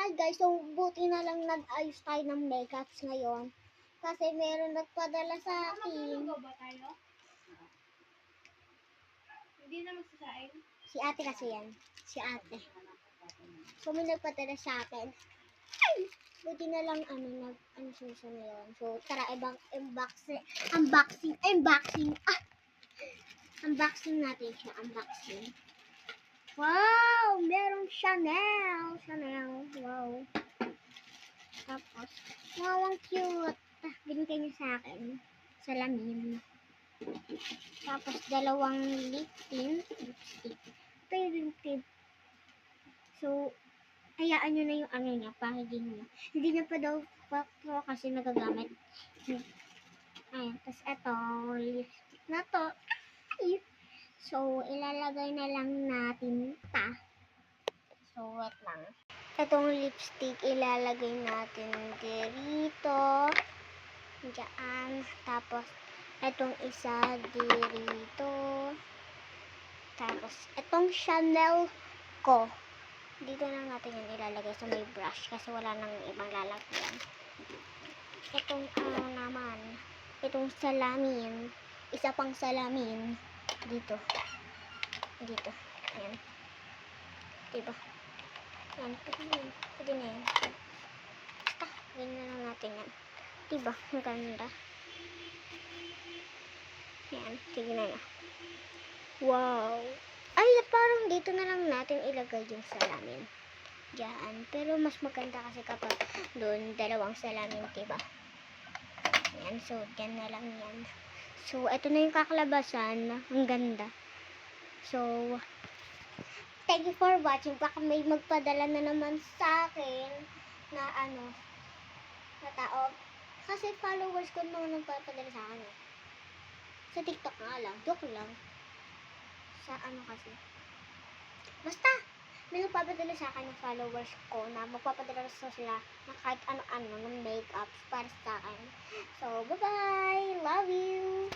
Hi guys, so buti na lang nag-ayos tayo ng makeups ngayon. Kasi meron nagpadala sa akin. ba tayo? Hindi na magsasain. Si ate kasi yan. Si ate. So may nagpadala sa akin. Ay! Buti na lang suso na yun. So tara, unboxing natin siya. Unboxing. Wow! Merong Chanel. Wow. Tapos, wow, ang cute. Binigay niya sa akin. Salamin. Tapos, dalawang lipstick. Ito yung lipstick. So, hayaan nyo na yung niya, packaging niya. Hindi na pa daw kasi nagagamit. Ayan, tapos ito, lipstick na to. Ay! So, ilalagay na lang natin ito. So, wait lang. Itong lipstick, ilalagay natin dito. Diyan. Tapos, itong isa dito. Tapos, itong Chanel ko. Dito na natin yan ilalagay sa may brush kasi wala nang ibang lalagyan. Itong naman. Itong salamin. Isa pang salamin. Dito. Ayan. Diba? Yan. Pwede na yan. Basta, ganyan na lang natin yan. Diba? Ang ganda. Yan. Sige na yan. Wow! Ay, parang dito na lang natin ilagay yung salamin. Diyan. Pero mas maganda kasi kapag doon dalawang salamin, diba? Yan. So, dyan na lang yan. So, ito na yung kakalabasan. Ang ganda. So, thank you for watching. Baka may magpadala na naman sa akin na na tao. Kasi followers ko naman nagpapadala sa akin. Sa TikTok nga lang. Joke lang. Sa kasi. Basta, may nagpapadala sa akin ng followers ko na magpapadala sa sila na kahit ano-ano ng makeup para sa akin. So, bye-bye! Love you!